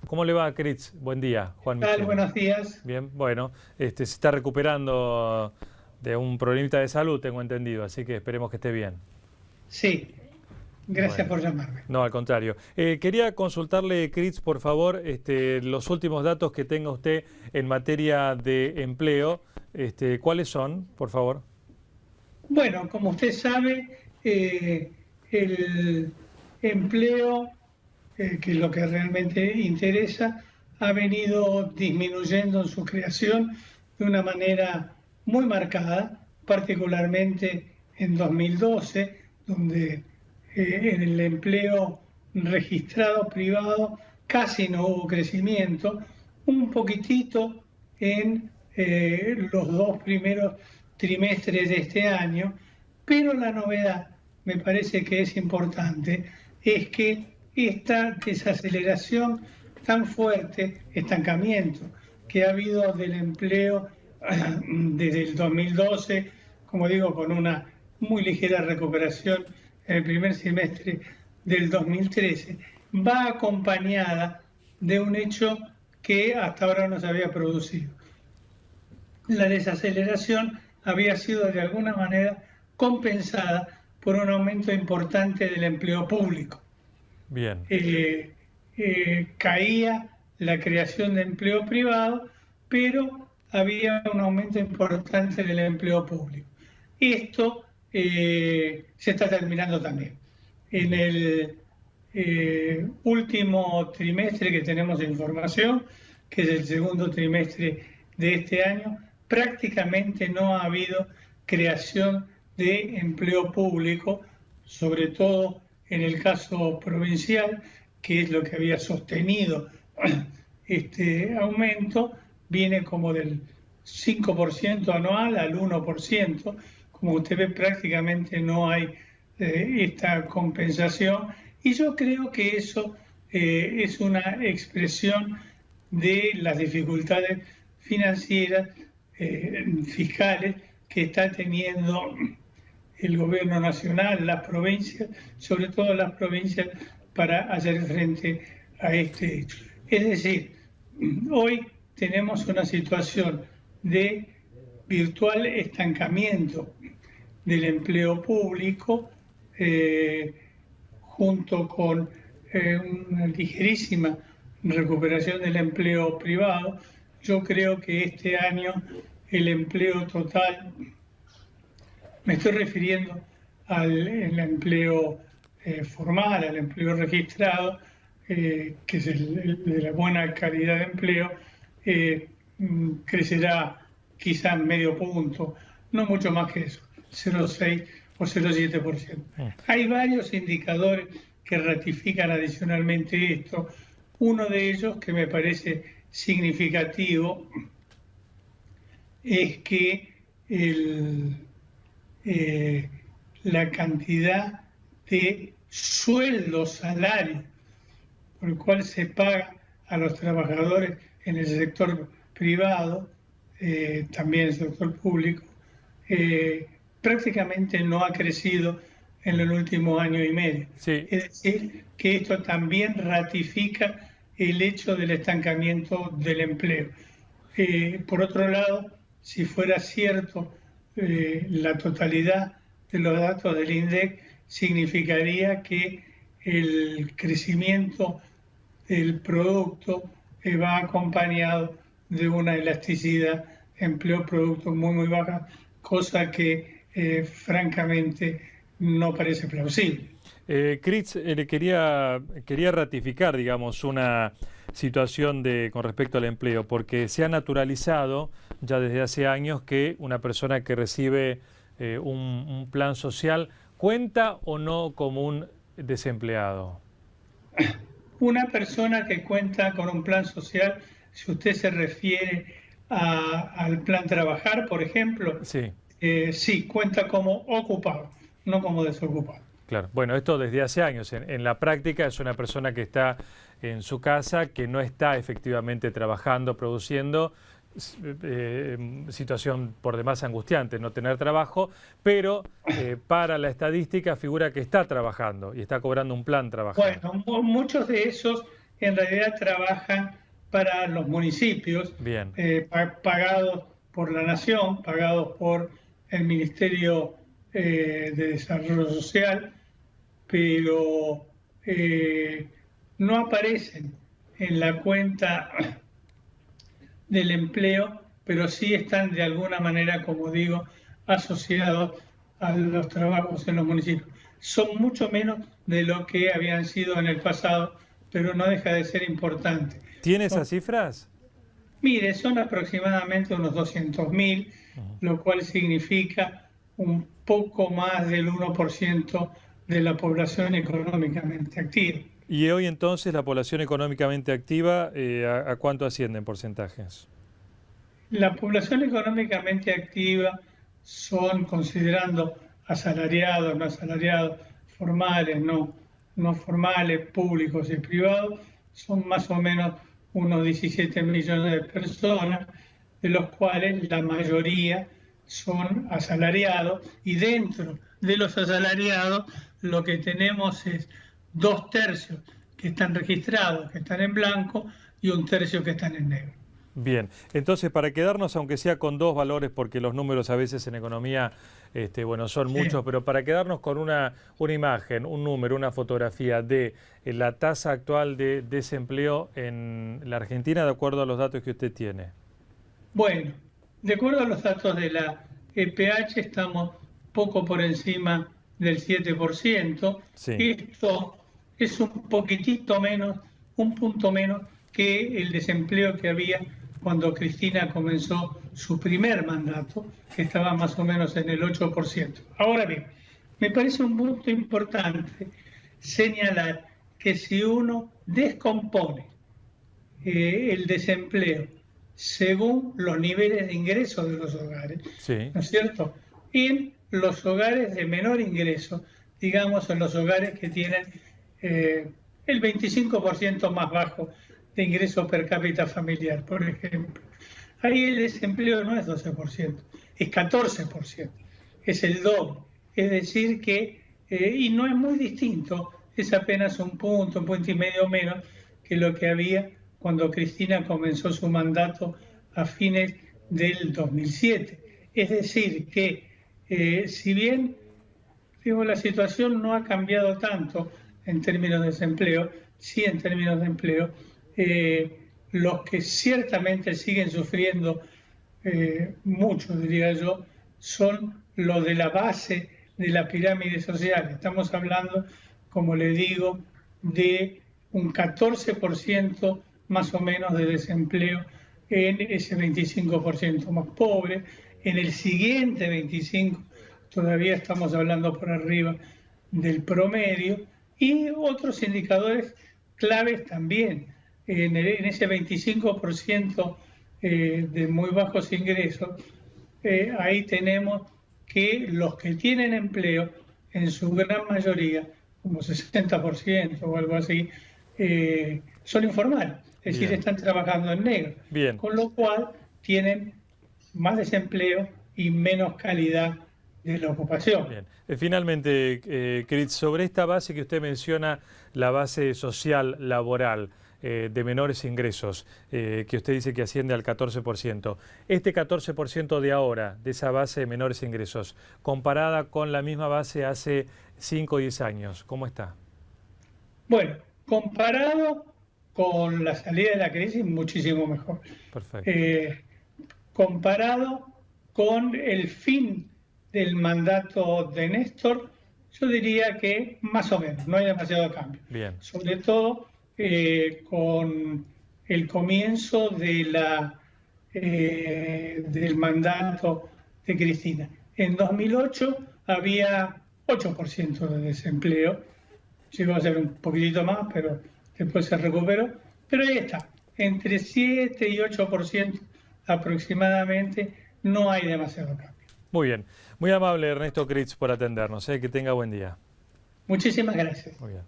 ¿Cómo le va, Cris? Buen día, Juan ¿Qué tal? Micheli. Buenos días. Bien, bueno, se está recuperando de un problemita de salud, tengo entendido, así que esperemos que esté bien. Sí, gracias Bueno, por llamarme. no, al contrario. Quería consultarle, Cris, por favor, los últimos datos que tenga usted en materia de empleo. ¿Cuáles son, por favor? Bueno, como usted sabe, el empleo, que es lo que realmente interesa, ha venido disminuyendo en su creación de una manera muy marcada, particularmente en 2012, donde en el empleo registrado privado casi no hubo crecimiento, un poquitito en los dos primeros trimestres de este año, pero la novedad, me parece que es importante, es que esta desaceleración tan fuerte, estancamiento que ha habido del empleo desde el 2012, como digo, con una muy ligera recuperación en el primer semestre del 2013, va acompañada de un hecho que hasta ahora no se había producido. La desaceleración había sido de alguna manera compensada por un aumento importante del empleo público. Bien. Caía la creación de empleo privado, pero había un aumento importante del empleo público. Esto se está terminando también. En el último trimestre que tenemos de información, que es el segundo trimestre de este año, prácticamente no ha habido creación de empleo público, sobre todo en el caso provincial, que es lo que había sostenido este aumento, viene como del 5% anual al 1%. Como usted ve, prácticamente no hay esta compensación, y yo creo que eso es una expresión de las dificultades financieras, fiscales, que está teniendo el gobierno nacional, las provincias, sobre todo las provincias, para hacer frente a este hecho. Es decir, hoy tenemos una situación de virtual estancamiento del empleo público, junto con una ligerísima recuperación del empleo privado. Yo creo que este año el empleo total, me estoy refiriendo al empleo formal, al empleo registrado, que es el de la buena calidad de empleo, crecerá quizás medio punto, no mucho más que eso, 0,6 o 0,7%. Hay varios indicadores que ratifican adicionalmente esto. Uno de ellos, que me parece significativo, es que la cantidad de sueldos, salarios, por el cual se paga a los trabajadores en el sector privado, también el sector público, prácticamente no ha crecido en el último año y medio. Sí. Es decir, que esto también ratifica el hecho del estancamiento del empleo. Por otro lado, si fuera cierto la totalidad de los datos del INDEC, significaría que el crecimiento del producto va acompañado de una elasticidad empleo-producto muy baja, cosa que francamente no parece plausible. Cris, quería ratificar, digamos, una situación con respecto al empleo, porque se ha naturalizado ya desde hace años que una persona que recibe un plan social cuenta o no como un desempleado. Una persona que cuenta con un plan social, si usted se refiere al plan Trabajar, por ejemplo, Sí. Sí, cuenta como ocupado, no como desocupado. Claro, bueno, esto desde hace años. En la práctica es una persona que está en su casa, que no está efectivamente trabajando, produciendo, situación por demás angustiante, no tener trabajo, pero para la estadística figura que está trabajando y está cobrando un plan Trabajar. Bueno, muchos de esos en realidad trabajan para los municipios, Bien. pagados por la nación, pagados por el Ministerio de Desarrollo Social, pero no aparecen en la cuenta del empleo, pero sí están de alguna manera, como digo, asociados a los trabajos en los municipios. Son mucho menos de lo que habían sido en el pasado, pero no deja de ser importante. ¿Tiene esas cifras? Mire, son aproximadamente unos 200.000, lo cual significa un poco más del 1% de la población económicamente activa. Y hoy entonces la población económicamente activa, ¿a cuánto asciende en porcentajes? La población económicamente activa son, considerando asalariados, no asalariados, formales, no formales, públicos y privados, son más o menos unos 17 millones de personas, de los cuales la mayoría son asalariados, y dentro de los asalariados lo que tenemos es 2/3 que están registrados, que están en blanco, y 1/3 que están en negro. Bien, entonces para quedarnos, aunque sea con dos valores, porque los números a veces en economía bueno, son muchos, pero para quedarnos con una imagen, un número, una fotografía de la tasa actual de desempleo en la Argentina, de acuerdo a los datos que usted tiene. Bueno, de acuerdo a los datos de la EPH, estamos poco por encima del 7%. Sí. Esto es un poquitito menos, un punto menos que el desempleo que había cuando Cristina comenzó su primer mandato, que estaba más o menos en el 8%. Ahora bien, me parece un punto importante señalar que si uno descompone el desempleo según los niveles de ingresos de los hogares, Sí. ¿no es cierto? En los hogares de menor ingreso, digamos en los hogares que tienen el 25% más bajo de ingreso per cápita familiar, por ejemplo. Ahí el desempleo no es 12%, es 14%, es el doble. Es decir que, y no es muy distinto, es apenas un punto y medio menos que lo que había cuando Cristina comenzó su mandato a fines del 2007. Es decir que, si bien digo, la situación no ha cambiado tanto en términos de desempleo, sí en términos de empleo, los que ciertamente siguen sufriendo mucho, diría yo, son los de la base de la pirámide social. Estamos hablando, como le digo, de un 14% más o menos de desempleo en ese 25% más pobre. En el siguiente 25% todavía estamos hablando por arriba del promedio, y otros indicadores claves también. En ese 25% de muy bajos ingresos, ahí tenemos que los que tienen empleo, en su gran mayoría, como 60% o algo así, son informales, es decir, están trabajando en negro. Bien. Con lo cual tienen más desempleo y menos calidad de la ocupación. Bien. Finalmente, Cris, sobre esta base que usted menciona, la base social laboral de menores ingresos, que usted dice que asciende al 14%, este 14% de ahora, de esa base de menores ingresos, comparada con la misma base hace 5 o 10 años, ¿cómo está? Bueno, comparado con la salida de la crisis, muchísimo mejor. Perfecto. Comparado con el fin del mandato de Néstor, yo diría que más o menos, no hay demasiado cambio. Bien. Sobre todo con el comienzo de del mandato de Cristina. En 2008 había 8% de desempleo, llegó a ser un poquitito más, pero después se recuperó, pero ahí está, entre 7 y 8% aproximadamente, no hay demasiado cambio. Muy bien, muy amable Ernesto Critz por atendernos, que tenga buen día. Muchísimas gracias. Muy bien.